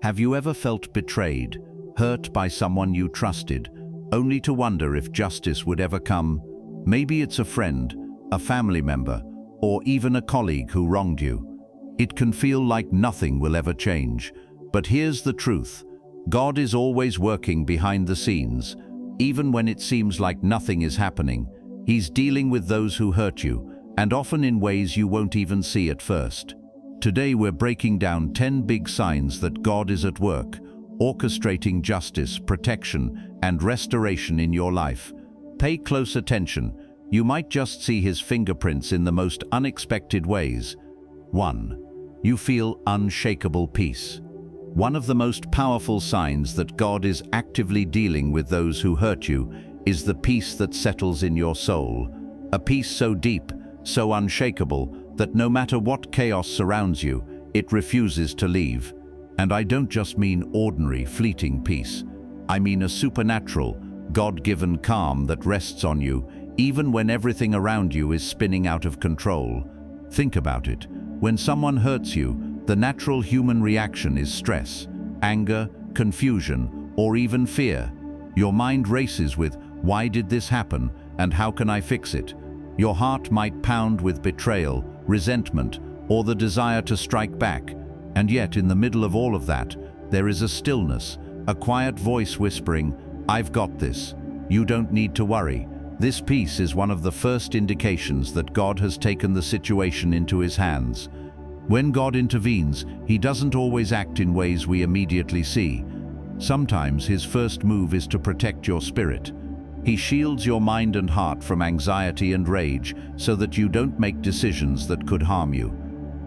Have you ever felt betrayed, hurt by someone you trusted, only to wonder if justice would ever come? Maybe it's a friend, a family member, or even a colleague who wronged you. It can feel like nothing will ever change. But here's the truth. God is always working behind the scenes. Even when it seems like nothing is happening, He's dealing with those who hurt you, and often in ways you won't even see at first. Today we're breaking down 10 big signs that God is at work, orchestrating justice, protection, and restoration in your life. Pay close attention. You might just see His fingerprints in the most unexpected ways. 1. You feel unshakable peace. One of the most powerful signs that God is actively dealing with those who hurt you is the peace that settles in your soul. A peace so deep, so unshakable, that no matter what chaos surrounds you, it refuses to leave. And I don't just mean ordinary, fleeting peace. I mean a supernatural, God-given calm that rests on you, even when everything around you is spinning out of control. Think about it. When someone hurts you, the natural human reaction is stress, anger, confusion, or even fear. Your mind races with, "Why did this happen, and how can I fix it?" Your heart might pound with betrayal, resentment, or the desire to strike back. And yet, in the middle of all of that, there is a stillness, a quiet voice whispering, "I've got this. You don't need to worry." This peace is one of the first indications that God has taken the situation into His hands. When God intervenes, He doesn't always act in ways we immediately see. Sometimes His first move is to protect your spirit. He shields your mind and heart from anxiety and rage so that you don't make decisions that could harm you.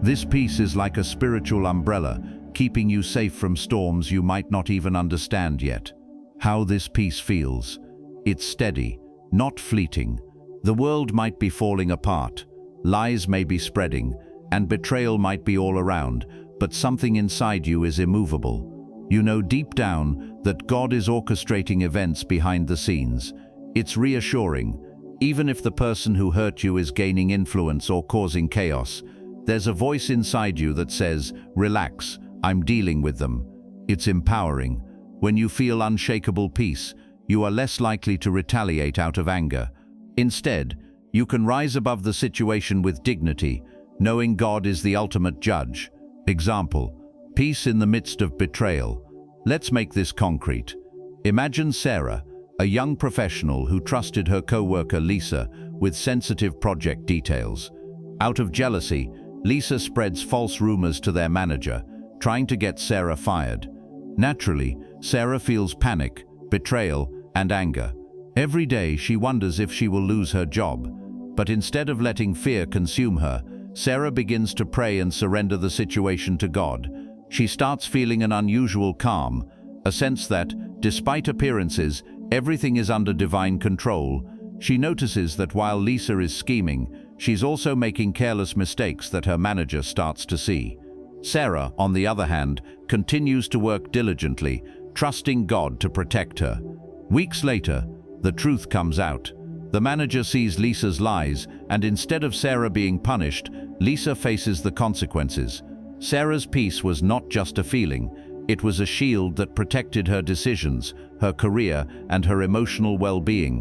This peace is like a spiritual umbrella, keeping you safe from storms you might not even understand yet. How this peace feels. It's steady, not fleeting. The world might be falling apart, lies may be spreading, and betrayal might be all around, but something inside you is immovable. You know deep down that God is orchestrating events behind the scenes. It's reassuring. Even if the person who hurt you is gaining influence or causing chaos, there's a voice inside you that says, "Relax, I'm dealing with them." It's empowering. When you feel unshakable peace, you are less likely to retaliate out of anger. Instead, you can rise above the situation with dignity, knowing God is the ultimate judge. Example, peace in the midst of betrayal. Let's make this concrete. Imagine Sarah, a young professional who trusted her co-worker Lisa with sensitive project details. Out of jealousy, Lisa spreads false rumors to their manager, trying to get Sarah fired. Naturally, Sarah feels panic, betrayal, and anger. Every day she wonders if she will lose her job. But instead of letting fear consume her, Sarah begins to pray and surrender the situation to God. She starts feeling an unusual calm, a sense that, despite appearances, everything is under divine control. She notices that while Lisa is scheming, she's also making careless mistakes that her manager starts to see. Sarah, on the other hand, continues to work diligently, trusting God to protect her. Weeks later, the truth comes out. The manager sees Lisa's lies, and instead of Sarah being punished, Lisa faces the consequences. Sarah's peace was not just a feeling, it was a shield that protected her decisions, her career, and her emotional well-being.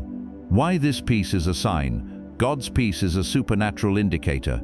Why this peace is a sign? God's peace is a supernatural indicator.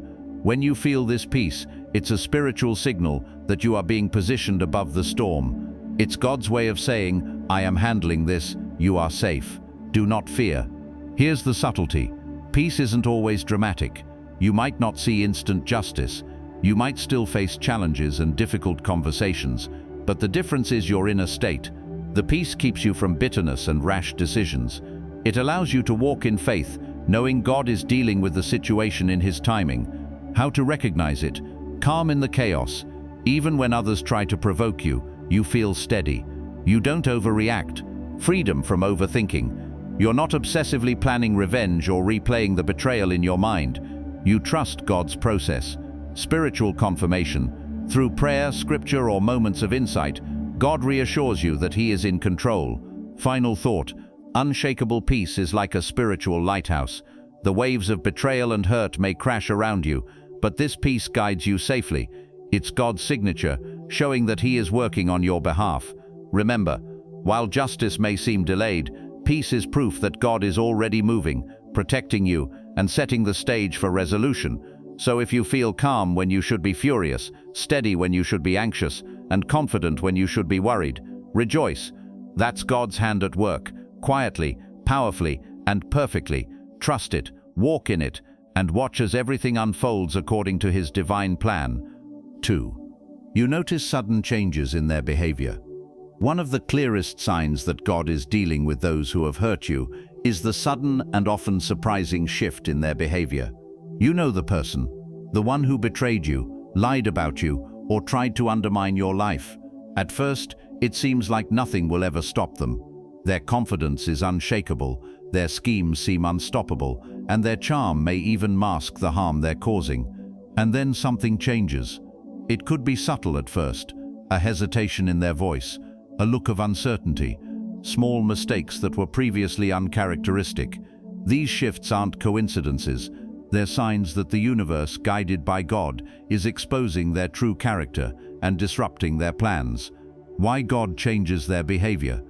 When you feel this peace, it's a spiritual signal that you are being positioned above the storm. It's God's way of saying, "I am handling this, you are safe. Do not fear." Here's the subtlety. Peace isn't always dramatic. You might not see instant justice. You might still face challenges and difficult conversations, but the difference is your inner state. The peace keeps you from bitterness and rash decisions. It allows you to walk in faith, knowing God is dealing with the situation in His timing. How to recognize it? Calm in the chaos. Even when others try to provoke you, you feel steady. You don't overreact. Freedom from overthinking. You're not obsessively planning revenge or replaying the betrayal in your mind. You trust God's process. Spiritual confirmation. Through prayer, scripture, or moments of insight, God reassures you that He is in control. Final thought. Unshakable peace is like a spiritual lighthouse. The waves of betrayal and hurt may crash around you, but this peace guides you safely. It's God's signature, showing that He is working on your behalf. Remember, while justice may seem delayed, peace is proof that God is already moving, protecting you, and setting the stage for resolution. So if you feel calm when you should be furious, steady when you should be anxious, and confident when you should be worried, rejoice. That's God's hand at work, quietly, powerfully, and perfectly. Trust it, walk in it, and watch as everything unfolds according to His divine plan. 2. You notice sudden changes in their behavior. One of the clearest signs that God is dealing with those who have hurt you is the sudden and often surprising shift in their behavior. You know the person, the one who betrayed you, lied about you, or tried to undermine your life. At first, it seems like nothing will ever stop them. Their confidence is unshakable, their schemes seem unstoppable, and their charm may even mask the harm they're causing. And then something changes. It could be subtle at first, a hesitation in their voice, a look of uncertainty, small mistakes that were previously uncharacteristic. These shifts aren't coincidences. They're signs that the universe, guided by God, is exposing their true character and disrupting their plans. Why God changes their behavior?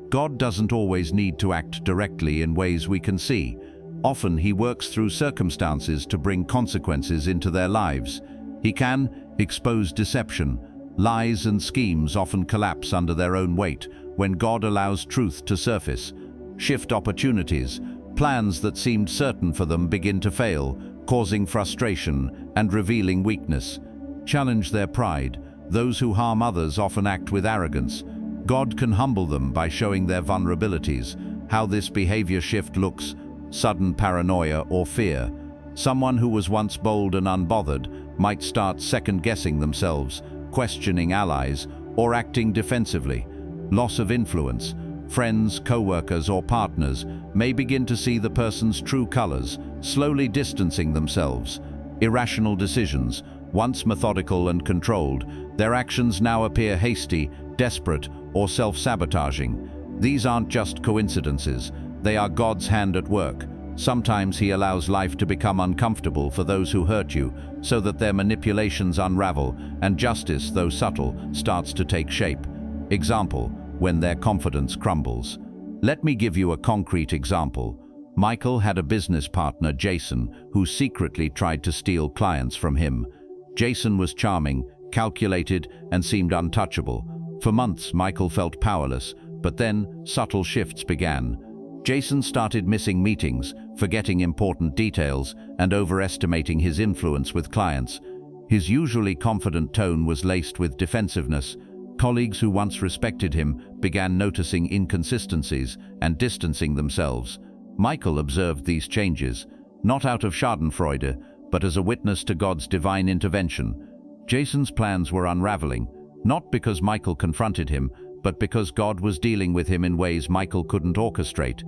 God doesn't always need to act directly in ways we can see. Often He works through circumstances to bring consequences into their lives. He can expose deception. Lies and schemes often collapse under their own weight when God allows truth to surface. Shift opportunities. Plans that seemed certain for them begin to fail, causing frustration and revealing weakness. Challenge their pride. Those who harm others often act with arrogance. God can humble them by showing their vulnerabilities. How this behavior shift looks: sudden paranoia or fear. Someone who was once bold and unbothered might start second-guessing themselves, questioning allies, or acting defensively. Loss of influence. Friends, co-workers, or partners may begin to see the person's true colors, slowly distancing themselves. Irrational decisions. Once methodical and controlled, their actions now appear hasty, desperate, or self-sabotaging. These aren't just coincidences. They are God's hand at work. Sometimes He allows life to become uncomfortable for those who hurt you, so that their manipulations unravel and justice, though subtle, starts to take shape. Example: when their confidence crumbles. Let me give you a concrete example. Michael had a business partner, Jason, who secretly tried to steal clients from him. Jason was charming, calculated, and seemed untouchable. For months, Michael felt powerless, but then subtle shifts began. Jason started missing meetings, forgetting important details, and overestimating his influence with clients. His usually confident tone was laced with defensiveness. Colleagues who once respected him began noticing inconsistencies and distancing themselves. Michael observed these changes, not out of schadenfreude, but as a witness to God's divine intervention. Jason's plans were unraveling, not because Michael confronted him, but because God was dealing with him in ways Michael couldn't orchestrate.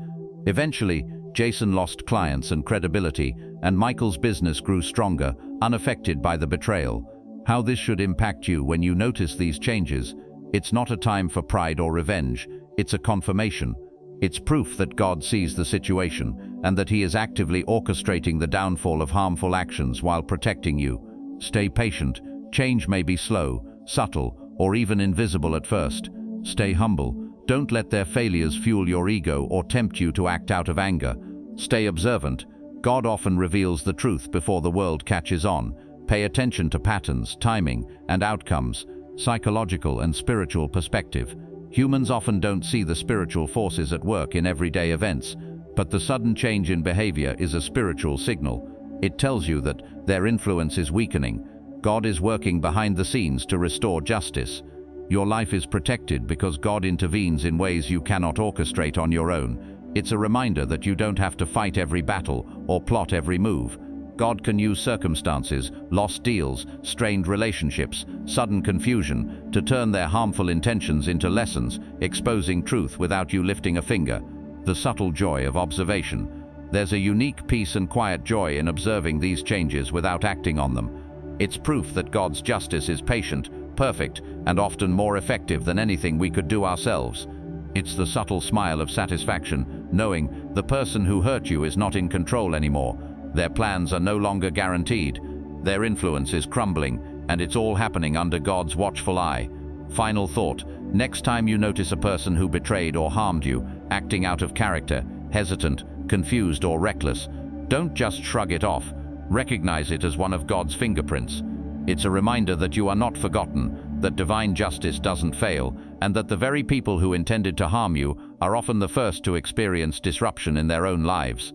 Eventually, Jason lost clients and credibility, and Michael's business grew stronger, unaffected by the betrayal. How this should impact you when you notice these changes: it's not a time for pride or revenge, it's a confirmation. It's proof that God sees the situation, and that He is actively orchestrating the downfall of harmful actions while protecting you. Stay patient. Change may be slow, subtle, or even invisible at first. Stay humble. Don't let their failures fuel your ego or tempt you to act out of anger. Stay observant. God often reveals the truth before the world catches on. Pay attention to patterns, timing, and outcomes. Psychological and spiritual perspective. Humans often don't see the spiritual forces at work in everyday events, but the sudden change in behavior is a spiritual signal. It tells you that their influence is weakening. God is working behind the scenes to restore justice. Your life is protected because God intervenes in ways you cannot orchestrate on your own. It's a reminder that you don't have to fight every battle or plot every move. God can use circumstances, lost deals, strained relationships, sudden confusion, to turn their harmful intentions into lessons, exposing truth without you lifting a finger. The subtle joy of observation. There's a unique peace and quiet joy in observing these changes without acting on them. It's proof that God's justice is patient, perfect, and often more effective than anything we could do ourselves. It's the subtle smile of satisfaction, knowing the person who hurt you is not in control anymore. Their plans are no longer guaranteed. Their influence is crumbling, and it's all happening under God's watchful eye. Final thought: next time you notice a person who betrayed or harmed you, acting out of character, hesitant, confused, or reckless, don't just shrug it off. Recognize it as one of God's fingerprints. It's a reminder that you are not forgotten, that divine justice doesn't fail, and that the very people who intended to harm you are often the first to experience disruption in their own lives.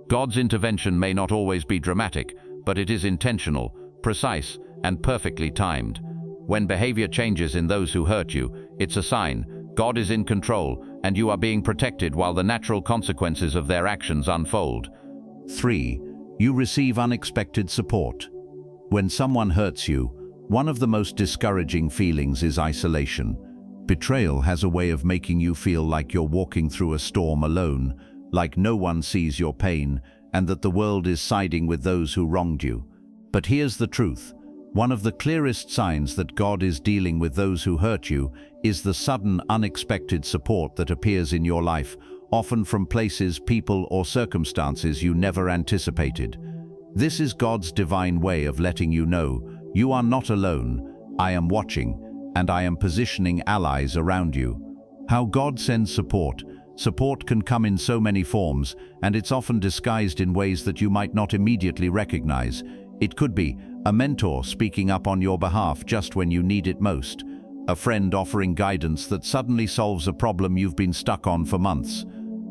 God's intervention may not always be dramatic, but it is intentional, precise, and perfectly timed. When behavior changes in those who hurt you, it's a sign God is in control and you are being protected while the natural consequences of their actions unfold. 3. You receive unexpected support. When someone hurts you, one of the most discouraging feelings is isolation. Betrayal has a way of making you feel like you're walking through a storm alone, like no one sees your pain, and that the world is siding with those who wronged you. But here's the truth. One of the clearest signs that God is dealing with those who hurt you is the sudden, unexpected support that appears in your life, often from places, people, or circumstances you never anticipated. This is God's divine way of letting you know, you are not alone, I am watching, and I am positioning allies around you. How God sends support. Support can come in so many forms, and it's often disguised in ways that you might not immediately recognize. It could be a mentor speaking up on your behalf just when you need it most, a friend offering guidance that suddenly solves a problem you've been stuck on for months,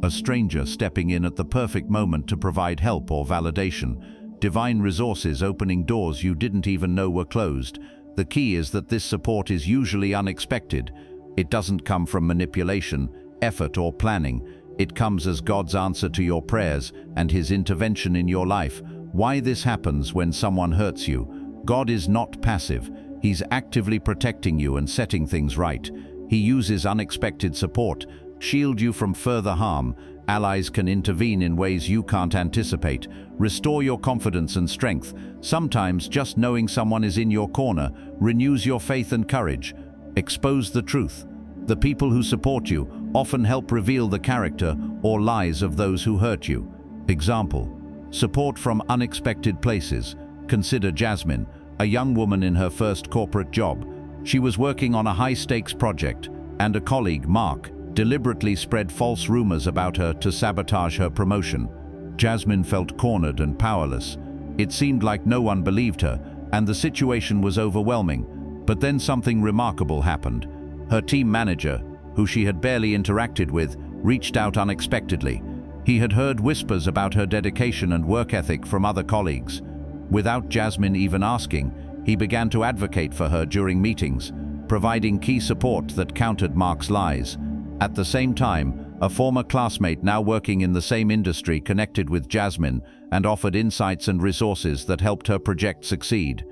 a stranger stepping in at the perfect moment to provide help or validation, divine resources opening doors you didn't even know were closed. The key is that this support is usually unexpected. It doesn't come from manipulation, effort, or planning. It comes as God's answer to your prayers and His intervention in your life. Why this happens when someone hurts you? God is not passive. He's actively protecting you and setting things right. He uses unexpected support, shield you from further harm. Allies can intervene in ways you can't anticipate, restore your confidence and strength. Sometimes just knowing someone is in your corner renews your faith and courage. Expose the truth. The people who support you often help reveal the character or lies of those who hurt you. Example: support from unexpected places. Consider Jasmine, a young woman in her first corporate job. She was working on a high-stakes project, and a colleague, Mark, deliberately spread false rumors about her to sabotage her promotion. Jasmine felt cornered and powerless. It seemed like no one believed her, and the situation was overwhelming. But then something remarkable happened. Her team manager, who she had barely interacted with, reached out unexpectedly. He had heard whispers about her dedication and work ethic from other colleagues. Without Jasmine even asking, he began to advocate for her during meetings, providing key support that countered Mark's lies. At the same time, a former classmate now working in the same industry connected with Jasmine and offered insights and resources that helped her project succeed.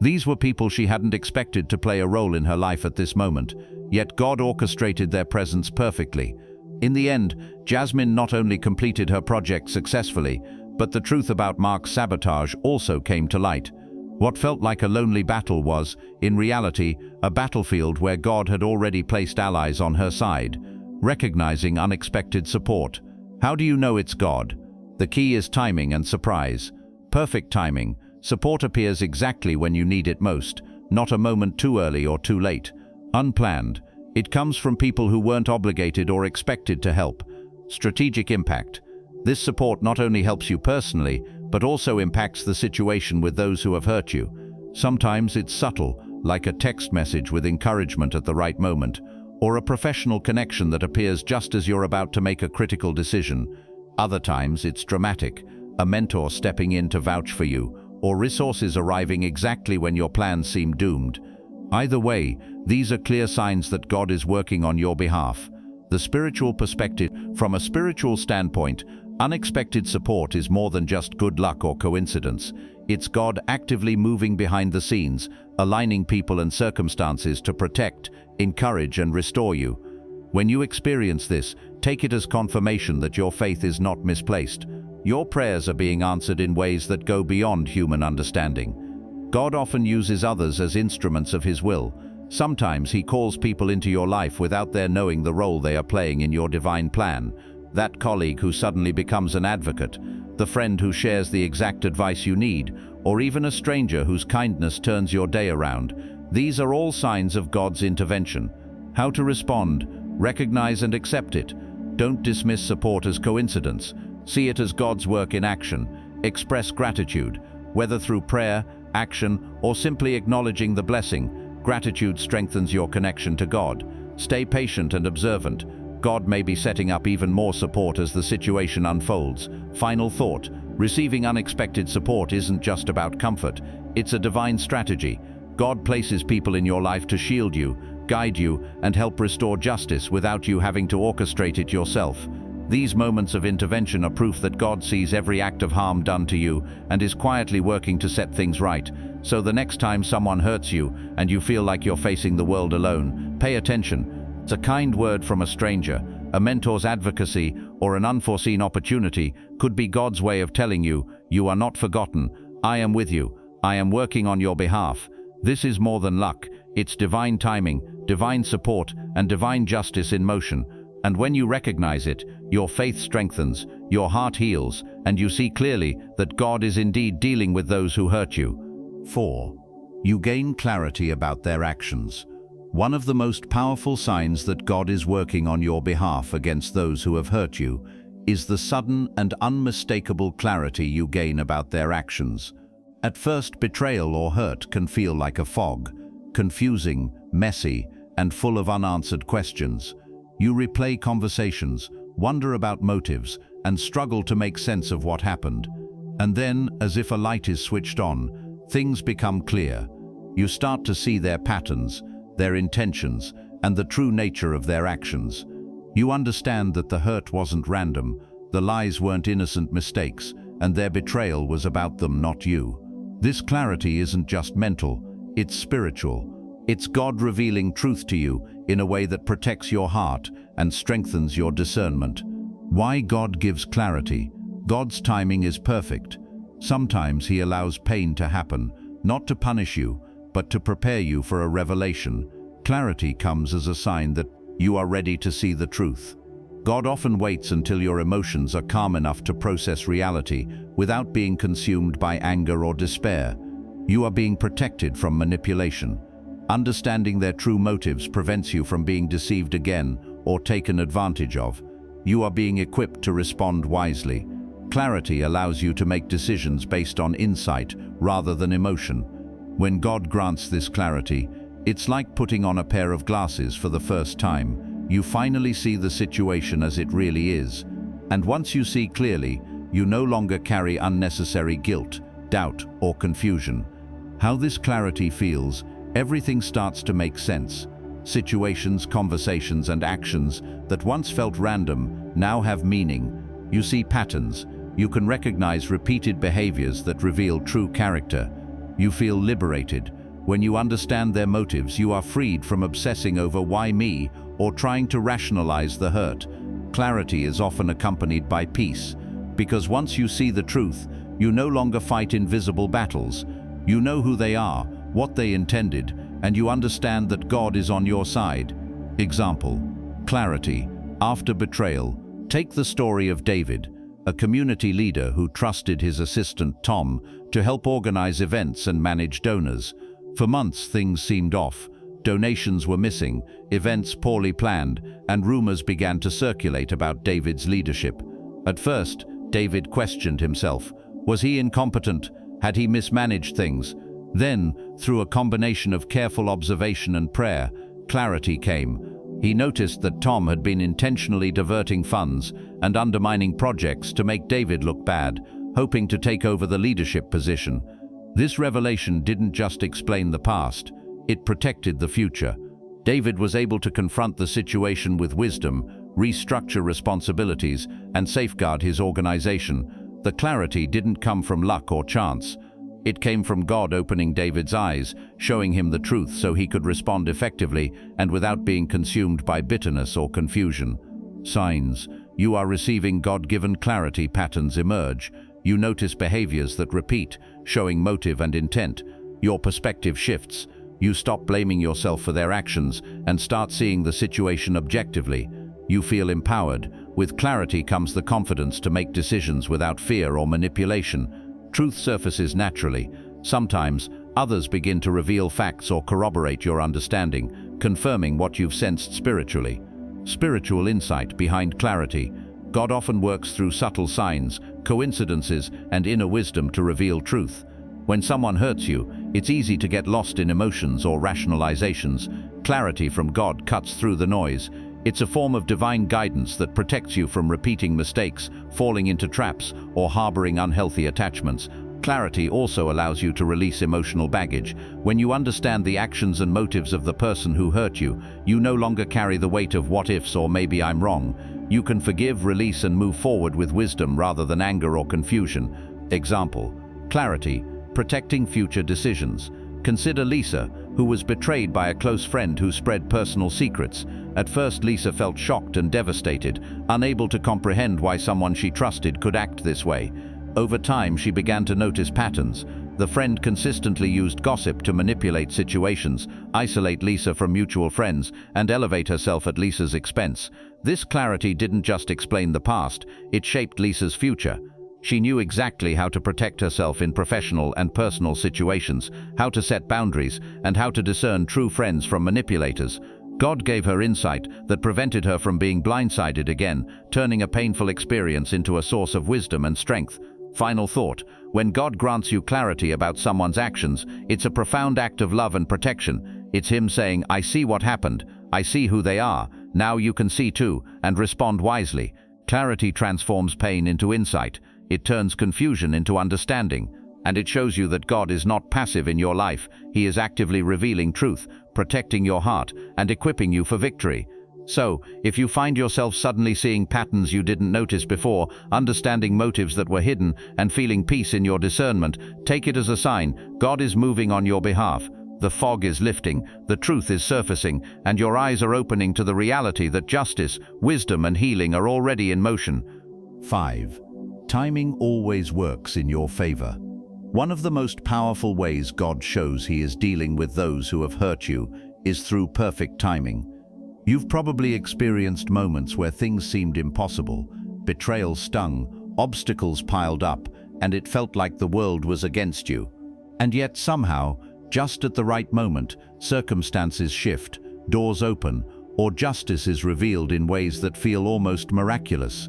These were people she hadn't expected to play a role in her life at this moment, yet God orchestrated their presence perfectly. In the end, Jasmine not only completed her project successfully, but the truth about Mark's sabotage also came to light. What felt like a lonely battle was, in reality, a battlefield where God had already placed allies on her side. Recognizing unexpected support. How do you know it's God? The key is timing and surprise. Perfect timing. Support appears exactly when you need it most, not a moment too early or too late. Unplanned. It comes from people who weren't obligated or expected to help. Strategic impact. This support not only helps you personally, but also impacts the situation with those who have hurt you. Sometimes it's subtle, like a text message with encouragement at the right moment, or a professional connection that appears just as you're about to make a critical decision. Other times it's dramatic, a mentor stepping in to vouch for you, or resources arriving exactly when your plans seem doomed. Either way, these are clear signs that God is working on your behalf. The spiritual perspective. From a spiritual standpoint, unexpected support is more than just good luck or coincidence. It's God actively moving behind the scenes, aligning people and circumstances to protect, encourage, and restore you. When you experience this, take it as confirmation that your faith is not misplaced. Your prayers are being answered in ways that go beyond human understanding. God often uses others as instruments of His will. Sometimes He calls people into your life without their knowing the role they are playing in your divine plan. that colleague who suddenly becomes an advocate, the friend who shares the exact advice you need, or even a stranger whose kindness turns your day around. These are all signs of God's intervention. How to respond? Recognize and accept it. Don't dismiss support as coincidence. See it as God's work in action. Express gratitude, whether through prayer, action, or simply acknowledging the blessing. Gratitude strengthens your connection to God. Stay patient and observant. God may be setting up even more support as the situation unfolds. Final thought: receiving unexpected support isn't just about comfort, it's a divine strategy. God places people in your life to shield you, guide you, and help restore justice without you having to orchestrate it yourself. These moments of intervention are proof that God sees every act of harm done to you and is quietly working to set things right. So the next time someone hurts you and you feel like you're facing the world alone, pay attention. It's a kind word from a stranger, a mentor's advocacy, or an unforeseen opportunity could be God's way of telling you, you are not forgotten. I am with you. I am working on your behalf. This is more than luck. It's divine timing, divine support, and divine justice in motion. And when you recognize it, your faith strengthens, your heart heals, and you see clearly that God is indeed dealing with those who hurt you. 4. You gain clarity about their actions. One of the most powerful signs that God is working on your behalf against those who have hurt you is the sudden and unmistakable clarity you gain about their actions. At first, betrayal or hurt can feel like a fog, confusing, messy, and full of unanswered questions. You replay conversations, wonder about motives, and struggle to make sense of what happened. And then, as if a light is switched on, things become clear. You start to see their patterns, their intentions, and the true nature of their actions. You understand that the hurt wasn't random, the lies weren't innocent mistakes, and their betrayal was about them, not you. This clarity isn't just mental, it's spiritual. It's God revealing truth to you in a way that protects your heart and strengthens your discernment. Why God gives clarity? God's timing is perfect. Sometimes He allows pain to happen, not to punish you, but to prepare you for a revelation. Clarity comes as a sign that you are ready to see the truth. God often waits until your emotions are calm enough to process reality without being consumed by anger or despair. You are being protected from manipulation. Understanding their true motives prevents you from being deceived again or taken advantage of. You are being equipped to respond wisely. Clarity allows you to make decisions based on insight rather than emotion. When God grants this clarity, it's like putting on a pair of glasses for the first time. You finally see the situation as it really is. And once you see clearly, you no longer carry unnecessary guilt, doubt, or confusion. How this clarity feels, everything starts to make sense. Situations, conversations, and actions that once felt random now have meaning. You see patterns. You can recognize repeated behaviors that reveal true character. You feel liberated. When you understand their motives, you are freed from obsessing over why me or trying to rationalize the hurt. Clarity is often accompanied by peace, because once you see the truth, you no longer fight invisible battles. You know who they are, what they intended, and you understand that God is on your side. Example: clarity after betrayal. Take the story of David, a community leader who trusted his assistant Tom to help organize events and manage donors. For months, things seemed off. Donations were missing, events poorly planned, and rumors began to circulate about David's leadership. At first, David questioned himself. Was he incompetent? Had he mismanaged things? Then, through a combination of careful observation and prayer, clarity came. He noticed that Tom had been intentionally diverting funds and undermining projects to make David look bad, hoping to take over the leadership position. This revelation didn't just explain the past, it protected the future. David was able to confront the situation with wisdom, restructure responsibilities, and safeguard his organization. The clarity didn't come from luck or chance. It came from God opening David's eyes, showing him the truth so he could respond effectively and without being consumed by bitterness or confusion. Signs: you are receiving God-given clarity. Patterns emerge. You notice behaviors that repeat, showing motive and intent. Your perspective shifts. You stop blaming yourself for their actions and start seeing the situation objectively. You feel empowered. With clarity comes the confidence to make decisions without fear or manipulation. Truth surfaces naturally. Sometimes, others begin to reveal facts or corroborate your understanding, confirming what you've sensed spiritually. Spiritual insight behind clarity. God often works through subtle signs, coincidences, and inner wisdom to reveal truth. When someone hurts you, it's easy to get lost in emotions or rationalizations. Clarity from God cuts through the noise. It's a form of divine guidance that protects you from repeating mistakes, falling into traps, or harboring unhealthy attachments. Clarity also allows you to release emotional baggage. When you understand the actions and motives of the person who hurt you, you no longer carry the weight of what ifs or maybe I'm wrong. You can forgive, release, and move forward with wisdom rather than anger or confusion. Example: clarity, protecting future decisions. Consider Lisa, who was betrayed by a close friend who spread personal secrets. At first, Lisa felt shocked and devastated, unable to comprehend why someone she trusted could act this way. Over time, she began to notice patterns. The friend consistently used gossip to manipulate situations, isolate Lisa from mutual friends, and elevate herself at Lisa's expense. This clarity didn't just explain the past, it shaped Lisa's future. She knew exactly how to protect herself in professional and personal situations, how to set boundaries, and how to discern true friends from manipulators. God gave her insight that prevented her from being blindsided again, turning a painful experience into a source of wisdom and strength. Final thought: when God grants you clarity about someone's actions, it's a profound act of love and protection. It's Him saying, "I see what happened, I see who they are, now you can see too, and respond wisely." Clarity transforms pain into insight. It turns confusion into understanding. And it shows you that God is not passive in your life. He is actively revealing truth, protecting your heart, and equipping you for victory. So, if you find yourself suddenly seeing patterns you didn't notice before, understanding motives that were hidden, and feeling peace in your discernment, take it as a sign God is moving on your behalf. The fog is lifting, the truth is surfacing, and your eyes are opening to the reality that justice, wisdom, and healing are already in motion. 5. Timing always works in your favor. One of the most powerful ways God shows He is dealing with those who have hurt you is through perfect timing. You've probably experienced moments where things seemed impossible, betrayal stung, obstacles piled up, and it felt like the world was against you. And yet somehow, just at the right moment, circumstances shift, doors open, or justice is revealed in ways that feel almost miraculous.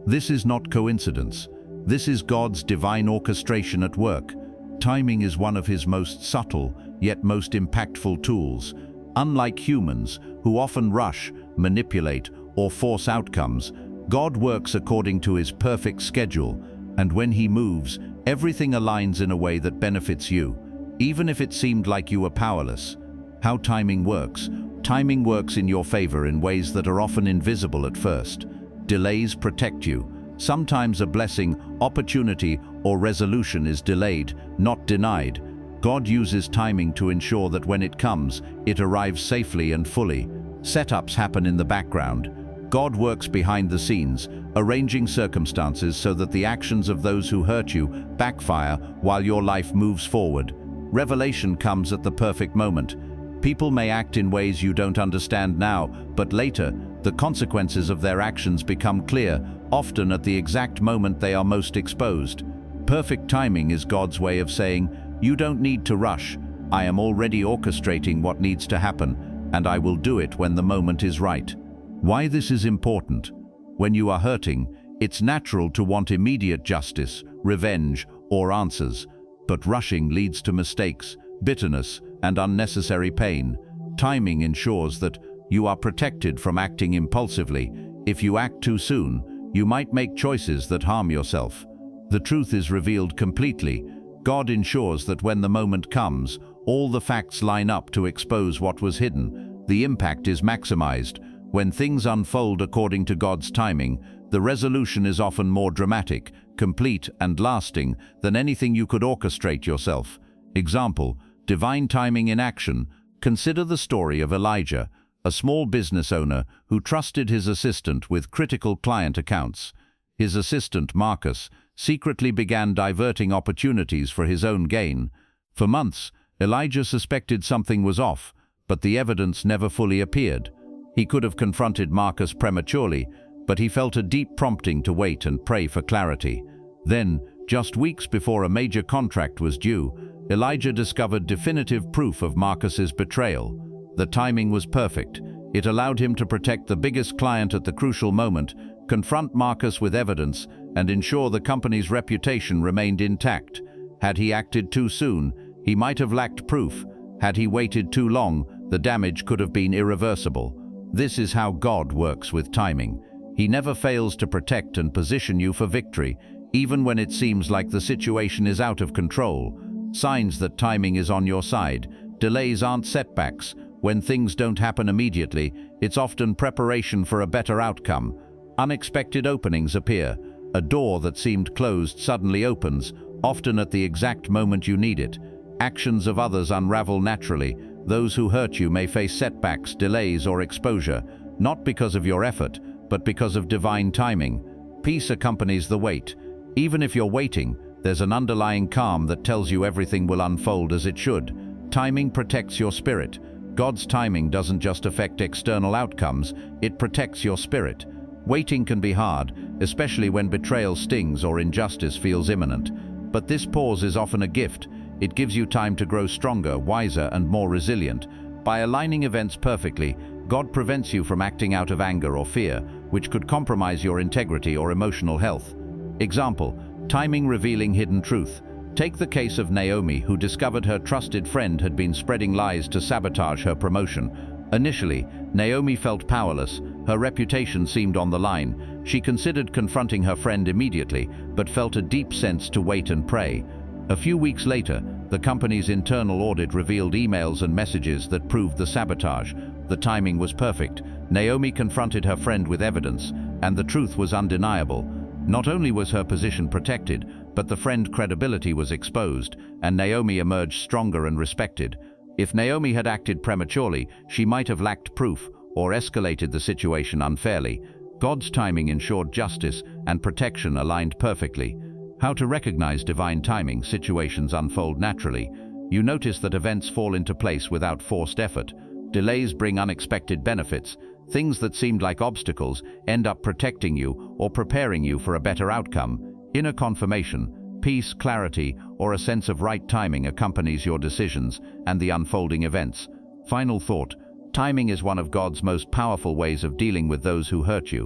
This is not coincidence. This is God's divine orchestration at work. Timing is one of His most subtle, yet most impactful tools. Unlike humans, who often rush, manipulate, or force outcomes, God works according to His perfect schedule, and when He moves, everything aligns in a way that benefits you, even if it seemed like you were powerless. How timing works? Timing works in your favor in ways that are often invisible at first. Delays protect you. Sometimes a blessing, opportunity, or resolution is delayed, not denied. God uses timing to ensure that when it comes, it arrives safely and fully. Setups happen in the background. God works behind the scenes, arranging circumstances so that the actions of those who hurt you backfire while your life moves forward. Revelation comes at the perfect moment. People may act in ways you don't understand now, but later, the consequences of their actions become clear, often at the exact moment they are most exposed. Perfect timing is God's way of saying, "You don't need to rush. I am already orchestrating what needs to happen, and I will do it when the moment is right." Why this is important? When you are hurting, it's natural to want immediate justice, revenge, or answers. But rushing leads to mistakes, bitterness, and unnecessary pain. Timing ensures that you are protected from acting impulsively. If you act too soon, you might make choices that harm yourself. The truth is revealed completely. God ensures that when the moment comes, all the facts line up to expose what was hidden. The impact is maximized. When things unfold according to God's timing, the resolution is often more dramatic, complete, and lasting than anything you could orchestrate yourself. Example: divine timing in action. Consider the story of Elijah, a small business owner who trusted his assistant with critical client accounts. His assistant, Marcus, secretly began diverting opportunities for his own gain. For months, Elijah suspected something was off, but the evidence never fully appeared. He could have confronted Marcus prematurely, but he felt a deep prompting to wait and pray for clarity. Then, just weeks before a major contract was due, Elijah discovered definitive proof of Marcus's betrayal. The timing was perfect. It allowed him to protect the biggest client at the crucial moment, confront Marcus with evidence, and ensure the company's reputation remained intact. Had he acted too soon, he might have lacked proof. Had he waited too long, the damage could have been irreversible. This is how God works with timing. He never fails to protect and position you for victory, even when it seems like the situation is out of control. Signs that timing is on your side. Delays aren't setbacks. When things don't happen immediately, it's often preparation for a better outcome. Unexpected openings appear. A door that seemed closed suddenly opens, often at the exact moment you need it. Actions of others unravel naturally. Those who hurt you may face setbacks, delays, or exposure, not because of your effort, but because of divine timing. Peace accompanies the wait. Even if you're waiting, there's an underlying calm that tells you everything will unfold as it should. Timing protects your spirit. God's timing doesn't just affect external outcomes, it protects your spirit. Waiting can be hard, especially when betrayal stings or injustice feels imminent. But this pause is often a gift. It gives you time to grow stronger, wiser, and more resilient. By aligning events perfectly, God prevents you from acting out of anger or fear, which could compromise your integrity or emotional health. Example: timing revealing hidden truth. Take the case of Naomi, who discovered her trusted friend had been spreading lies to sabotage her promotion. Initially, Naomi felt powerless. Her reputation seemed on the line. She considered confronting her friend immediately, but felt a deep sense to wait and pray. A few weeks later, the company's internal audit revealed emails and messages that proved the sabotage. The timing was perfect. Naomi confronted her friend with evidence, and the truth was undeniable. Not only was her position protected, but the friend's credibility was exposed, and Naomi emerged stronger and respected. If Naomi had acted prematurely, she might have lacked proof or escalated the situation unfairly. God's timing ensured justice and protection aligned perfectly. How to recognize divine timing? Situations unfold naturally. You notice that events fall into place without forced effort. Delays bring unexpected benefits. Things that seemed like obstacles end up protecting you or preparing you for a better outcome. Inner confirmation, peace, clarity, or a sense of right timing accompanies your decisions and the unfolding events. Final thought: timing is one of God's most powerful ways of dealing with those who hurt you.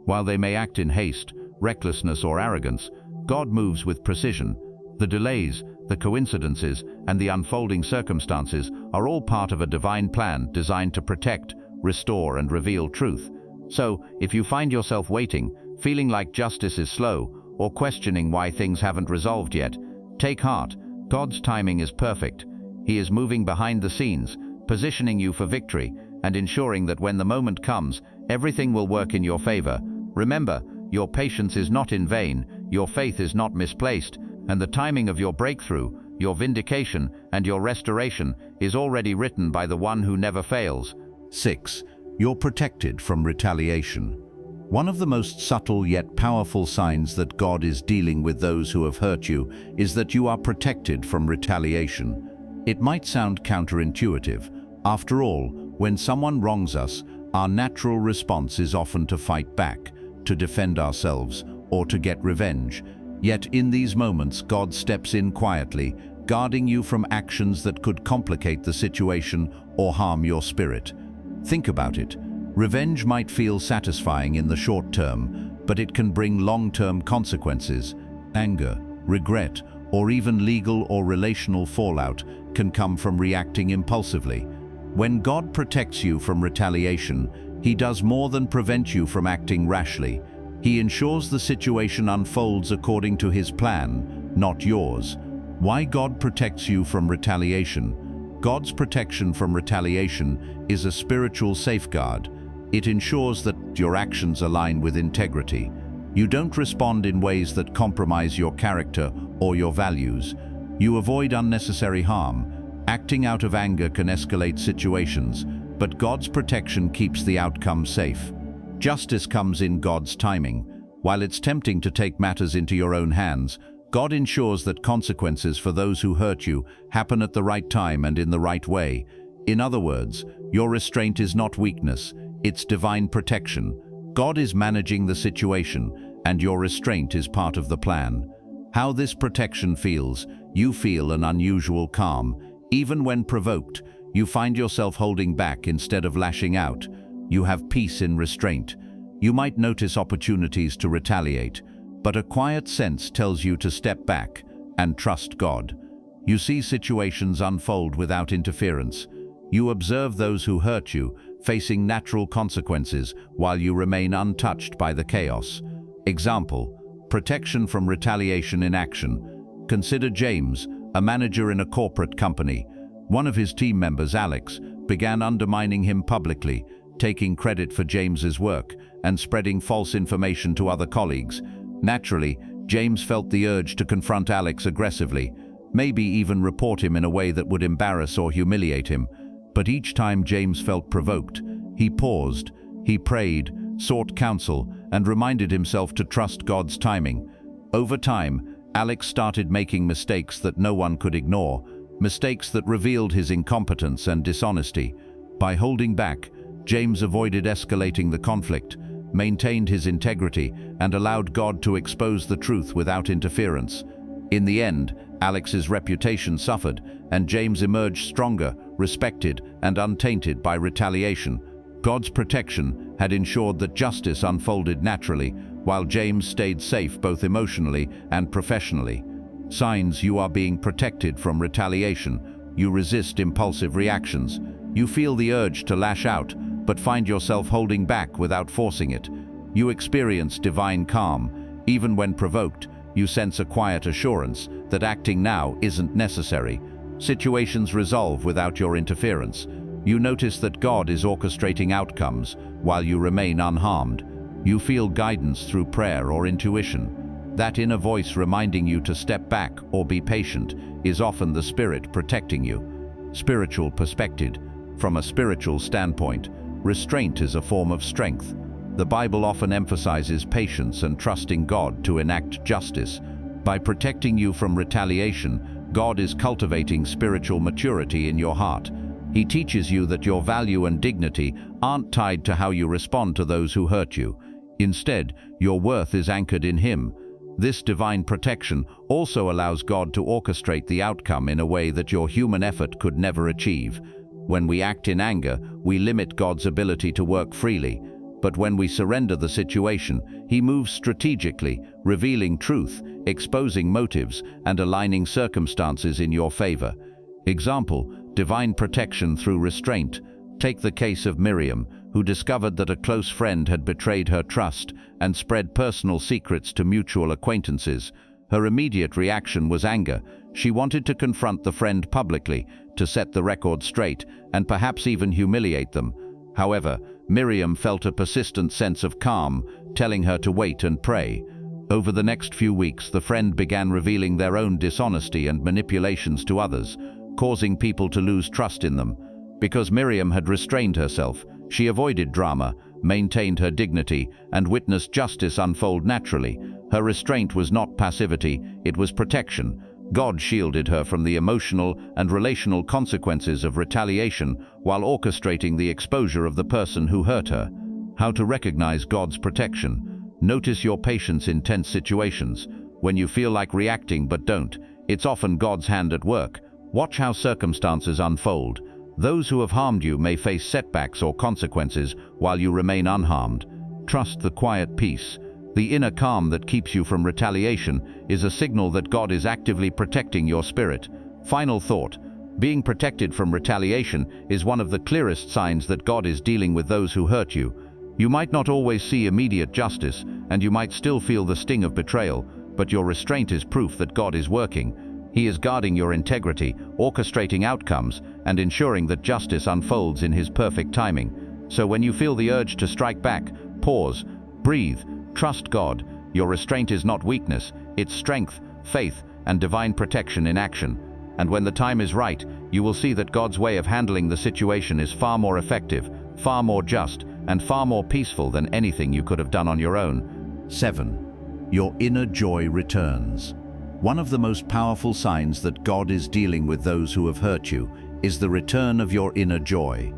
While they may act in haste, recklessness, or arrogance, God moves with precision. The delays, the coincidences, and the unfolding circumstances are all part of a divine plan designed to protect, restore, and reveal truth. So, if you find yourself waiting, feeling like justice is slow, or questioning why things haven't resolved yet, take heart. God's timing is perfect. He is moving behind the scenes, positioning you for victory, and ensuring that when the moment comes, everything will work in your favor. Remember, your patience is not in vain, your faith is not misplaced, and the timing of your breakthrough, your vindication, and your restoration is already written by the one who never fails. 6. You're protected from retaliation. One of the most subtle yet powerful signs that God is dealing with those who have hurt you is that you are protected from retaliation. It might sound counterintuitive. After all, when someone wrongs us, our natural response is often to fight back, to defend ourselves, or to get revenge. Yet in these moments, God steps in quietly, guarding you from actions that could complicate the situation or harm your spirit. Think about it. Revenge might feel satisfying in the short term, but it can bring long-term consequences. Anger, regret, or even legal or relational fallout can come from reacting impulsively. When God protects you from retaliation, He does more than prevent you from acting rashly. He ensures the situation unfolds according to His plan, not yours. Why God protects you from retaliation? God's protection from retaliation is a spiritual safeguard. It ensures that your actions align with integrity. You don't respond in ways that compromise your character or your values. You avoid unnecessary harm. Acting out of anger can escalate situations, but God's protection keeps the outcome safe. Justice comes in God's timing. While it's tempting to take matters into your own hands, God ensures that consequences for those who hurt you happen at the right time and in the right way. In other words, your restraint is not weakness, it's divine protection. God is managing the situation, and your restraint is part of the plan. How this protection feels: you feel an unusual calm. Even when provoked, you find yourself holding back instead of lashing out. You have peace in restraint. You might notice opportunities to retaliate, but a quiet sense tells you to step back and trust God. You see situations unfold without interference. You observe those who hurt you, facing natural consequences while you remain untouched by the chaos. Example: protection from retaliation in action. Consider James, a manager in a corporate company. One of his team members, Alex, began undermining him publicly, taking credit for James's work and spreading false information to other colleagues. Naturally, James felt the urge to confront Alex aggressively, maybe even report him in a way that would embarrass or humiliate him. But each time James felt provoked, he paused, he prayed, sought counsel, and reminded himself to trust God's timing. Over time, Alex started making mistakes that no one could ignore, mistakes that revealed his incompetence and dishonesty. By holding back, James avoided escalating the conflict, maintained his integrity, and allowed God to expose the truth without interference. In the end, Alex's reputation suffered, and James emerged stronger, respected, and untainted by retaliation. God's protection had ensured that justice unfolded naturally, while James stayed safe both emotionally and professionally. Signs: you are being protected from retaliation. You resist impulsive reactions. You feel the urge to lash out, but find yourself holding back without forcing it. You experience divine calm. Even when provoked, you sense a quiet assurance that acting now isn't necessary. Situations resolve without your interference. You notice that God is orchestrating outcomes while you remain unharmed. You feel guidance through prayer or intuition. That inner voice reminding you to step back or be patient is often the Spirit protecting you. Spiritual perspective. From a spiritual standpoint, restraint is a form of strength. The Bible often emphasizes patience and trusting God to enact justice. By protecting you from retaliation, God is cultivating spiritual maturity in your heart. He teaches you that your value and dignity aren't tied to how you respond to those who hurt you. Instead, your worth is anchored in Him. This divine protection also allows God to orchestrate the outcome in a way that your human effort could never achieve. When we act in anger, we limit God's ability to work freely. But when we surrender the situation, He moves strategically, revealing truth, exposing motives, and aligning circumstances in your favor. Example: divine protection through restraint. Take the case of Miriam, who discovered that a close friend had betrayed her trust and spread personal secrets to mutual acquaintances. Her immediate reaction was anger. She wanted to confront the friend publicly, to set the record straight, and perhaps even humiliate them. However, Miriam felt a persistent sense of calm, telling her to wait and pray. Over the next few weeks, the friend began revealing their own dishonesty and manipulations to others, causing people to lose trust in them. Because Miriam had restrained herself, she avoided drama, maintained her dignity, and witnessed justice unfold naturally. Her restraint was not passivity, it was protection. God shielded her from the emotional and relational consequences of retaliation while orchestrating the exposure of the person who hurt her. How to recognize God's protection. Notice your patience in tense situations. When you feel like reacting but don't, it's often God's hand at work. Watch how circumstances unfold. Those who have harmed you may face setbacks or consequences while you remain unharmed. Trust the quiet peace. The inner calm that keeps you from retaliation is a signal that God is actively protecting your spirit. Final thought: being protected from retaliation is one of the clearest signs that God is dealing with those who hurt you. You might not always see immediate justice, and you might still feel the sting of betrayal, but your restraint is proof that God is working. He is guarding your integrity, orchestrating outcomes, and ensuring that justice unfolds in His perfect timing. So when you feel the urge to strike back, pause, breathe, trust God. Your restraint is not weakness, it's strength, faith, and divine protection in action. And when the time is right, you will see that God's way of handling the situation is far more effective, far more just, and far more peaceful than anything you could have done on your own. 7. Your inner joy returns. One of the most powerful signs that God is dealing with those who have hurt you is the return of your inner joy.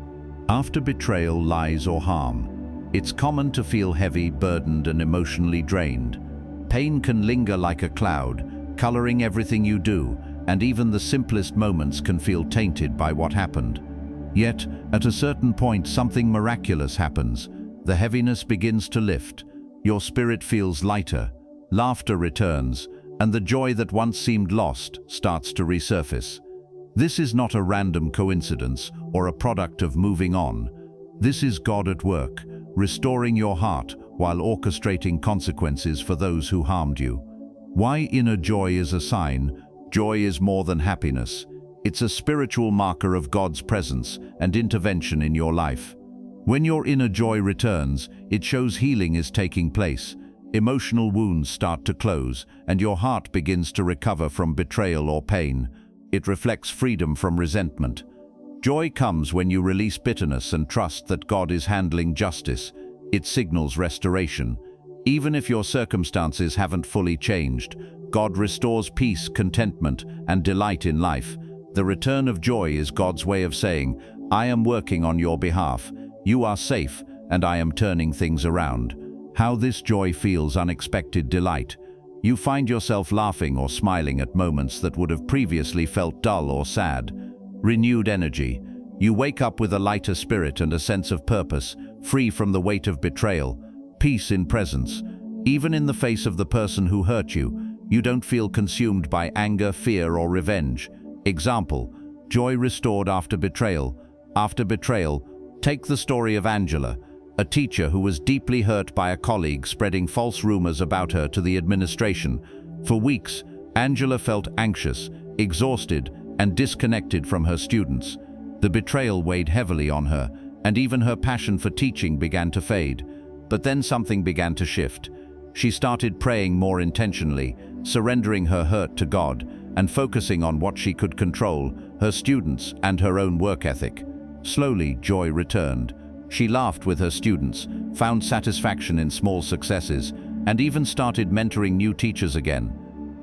After betrayal, lies, or harm, It's common to feel heavy, burdened, and emotionally drained. Pain can linger like a cloud, coloring everything you do, and even the simplest moments can feel tainted by what happened. Yet, at a certain point, something miraculous happens. The heaviness begins to lift. Your spirit feels lighter, laughter returns, and the joy that once seemed lost starts to resurface. This is not a random coincidence or a product of moving on. This is God at work, restoring your heart while orchestrating consequences for those who harmed you. Why inner joy is a sign? Joy is more than happiness. It's a spiritual marker of God's presence and intervention in your life. When your inner joy returns, it shows healing is taking place. Emotional wounds start to close, and your heart begins to recover from betrayal or pain. It reflects freedom from resentment. Joy comes when you release bitterness and trust that God is handling justice. It signals restoration. Even if your circumstances haven't fully changed, God restores peace, contentment, and delight in life. The return of joy is God's way of saying, "I am working on your behalf. You are safe, and I am turning things around." How this joy feels unexpected delight. You find yourself laughing or smiling at moments that would have previously felt dull or sad. Renewed energy. You wake up with a lighter spirit and a sense of purpose, free from the weight of betrayal. Peace in presence. Even in the face of the person who hurt you, you don't feel consumed by anger, fear, or revenge. Example, joy restored after betrayal. After betrayal, take the story of Angela, a teacher who was deeply hurt by a colleague spreading false rumors about her to the administration. For weeks, Angela felt anxious, exhausted, and disconnected from her students. The betrayal weighed heavily on her, and even her passion for teaching began to fade. But then something began to shift. She started praying more intentionally, surrendering her hurt to God, and focusing on what she could control, her students and her own work ethic. Slowly, joy returned. She laughed with her students, found satisfaction in small successes, and even started mentoring new teachers again.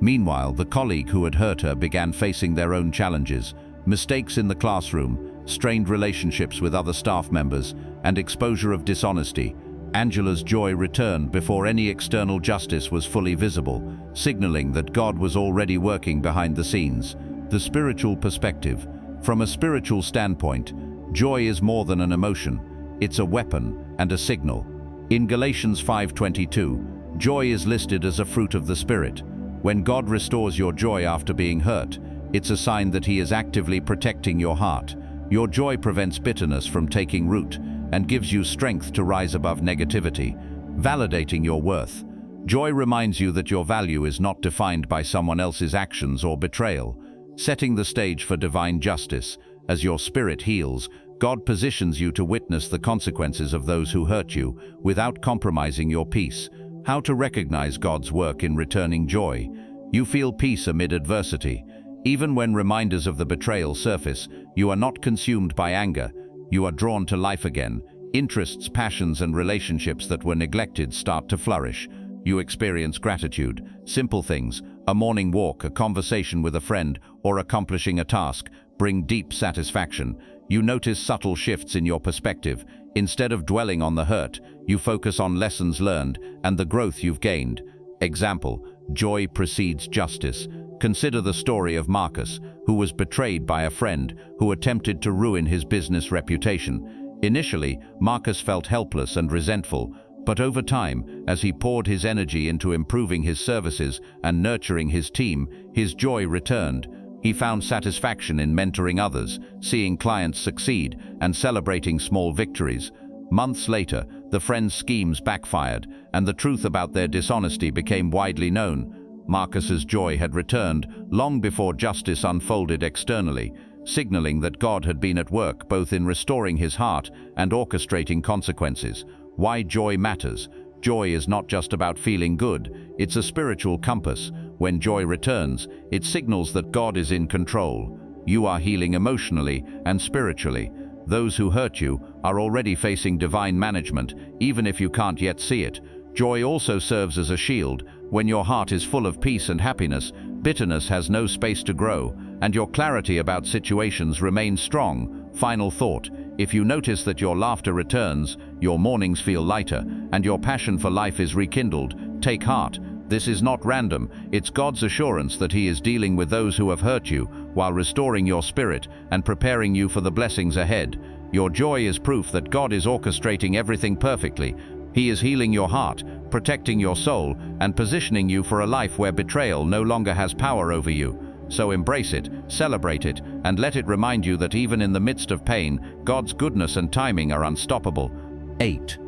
Meanwhile, the colleague who had hurt her began facing their own challenges: mistakes in the classroom, strained relationships with other staff members, and exposure of dishonesty. Angela's joy returned before any external justice was fully visible, signaling that God was already working behind the scenes. The spiritual perspective. From a spiritual standpoint, joy is more than an emotion. It's a weapon and a signal. In Galatians 5:22, joy is listed as a fruit of the Spirit. When God restores your joy after being hurt, it's a sign that He is actively protecting your heart. Your joy prevents bitterness from taking root and gives you strength to rise above negativity, validating your worth. Joy reminds you that your value is not defined by someone else's actions or betrayal, setting the stage for divine justice. As your spirit heals, God positions you to witness the consequences of those who hurt you without compromising your peace. How to recognize God's work in returning joy. You feel peace amid adversity. Even when reminders of the betrayal surface, you are not consumed by anger. You are drawn to life again. Interests, passions, and relationships that were neglected start to flourish. You experience gratitude. Simple things, a morning walk, a conversation with a friend, or accomplishing a task, bring deep satisfaction. You notice subtle shifts in your perspective. Instead of dwelling on the hurt, you focus on lessons learned and the growth you've gained. Example, joy precedes justice. Consider the story of Marcus, who was betrayed by a friend who attempted to ruin his business reputation. Initially, Marcus felt helpless and resentful, but over time, as he poured his energy into improving his services and nurturing his team, his joy returned. He found satisfaction in mentoring others, seeing clients succeed, and celebrating small victories. Months later, the friend's schemes backfired, and the truth about their dishonesty became widely known. Marcus's joy had returned long before justice unfolded externally, signaling that God had been at work both in restoring his heart and orchestrating consequences. Why joy matters. Joy is not just about feeling good, it's a spiritual compass. When joy returns, it signals that God is in control. You are healing emotionally and spiritually. Those who hurt you are already facing divine management, even if you can't yet see it. Joy also serves as a shield. When your heart is full of peace and happiness, bitterness has no space to grow, and your clarity about situations remains strong. Final thought: if you notice that your laughter returns, your mornings feel lighter, and your passion for life is rekindled, take heart. This is not random. It's God's assurance that He is dealing with those who have hurt you, while restoring your spirit and preparing you for the blessings ahead. Your joy is proof that God is orchestrating everything perfectly. He is healing your heart, protecting your soul, and positioning you for a life where betrayal no longer has power over you. So embrace it, celebrate it, and let it remind you that even in the midst of pain, God's goodness and timing are unstoppable. 8.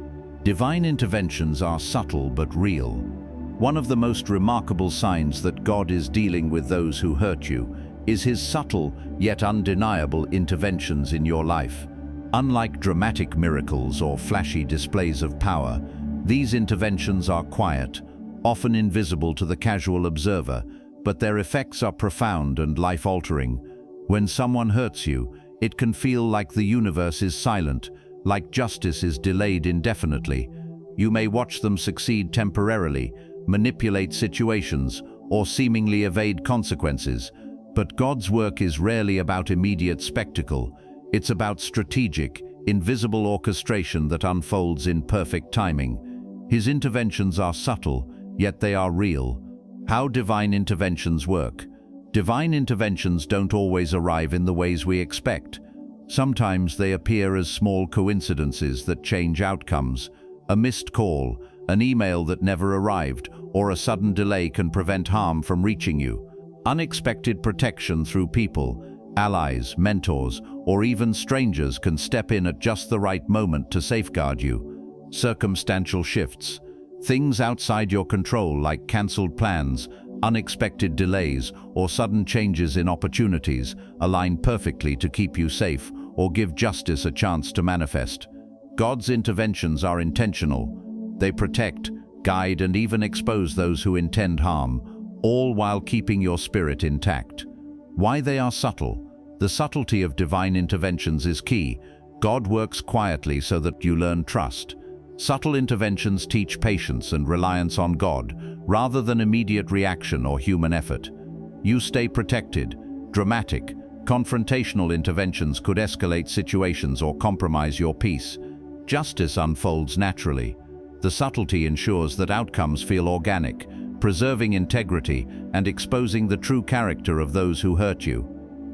Divine interventions are subtle but real. One of the most remarkable signs that God is dealing with those who hurt you is His subtle yet undeniable interventions in your life. Unlike dramatic miracles or flashy displays of power, these interventions are quiet, often invisible to the casual observer, but their effects are profound and life-altering. When someone hurts you, it can feel like the universe is silent, like justice is delayed indefinitely. You may watch them succeed temporarily, manipulate situations, or seemingly evade consequences. But God's work is rarely about immediate spectacle. It's about strategic, invisible orchestration that unfolds in perfect timing. His interventions are subtle, yet they are real. How divine interventions work. Divine interventions don't always arrive in the ways we expect. Sometimes they appear as small coincidences that change outcomes. A missed call, an email that never arrived, or a sudden delay can prevent harm from reaching you. Unexpected protection through people, allies, mentors, or even strangers can step in at just the right moment to safeguard you. Circumstantial shifts. Things outside your control like cancelled plans, unexpected delays, or sudden changes in opportunities align perfectly to keep you safe or give justice a chance to manifest. God's interventions are intentional. They protect, guide, and even expose those who intend harm, all while keeping your spirit intact. Why they are subtle. The subtlety of divine interventions is key. God works quietly so that you learn trust. Subtle interventions teach patience and reliance on God, rather than immediate reaction or human effort. You stay protected. Dramatic, confrontational interventions could escalate situations or compromise your peace. Justice unfolds naturally. The subtlety ensures that outcomes feel organic, preserving integrity and exposing the true character of those who hurt you.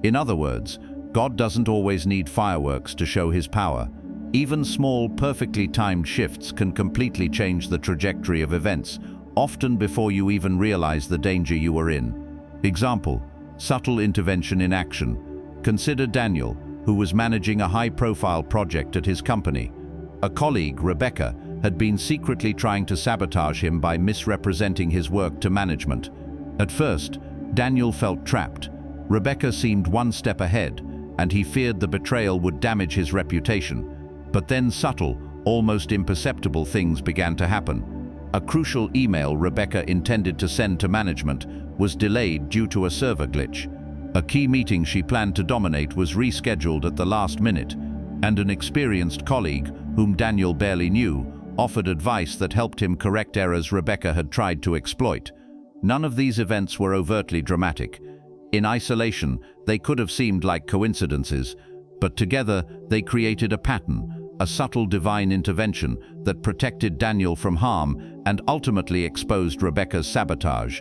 In other words, God doesn't always need fireworks to show His power. Even small, perfectly timed shifts can completely change the trajectory of events, often before you even realize the danger you are in. Example: subtle intervention in action. Consider Daniel, who was managing a high-profile project at his company. A colleague, Rebecca, had been secretly trying to sabotage him by misrepresenting his work to management. At first, Daniel felt trapped. Rebecca seemed one step ahead, and he feared the betrayal would damage his reputation. But then subtle, almost imperceptible things began to happen. A crucial email Rebecca intended to send to management was delayed due to a server glitch. A key meeting she planned to dominate was rescheduled at the last minute, and an experienced colleague, whom Daniel barely knew, offered advice that helped him correct errors Rebecca had tried to exploit. None of these events were overtly dramatic. In isolation, they could have seemed like coincidences, but together they created a pattern, a subtle divine intervention that protected Daniel from harm and ultimately exposed Rebecca's sabotage.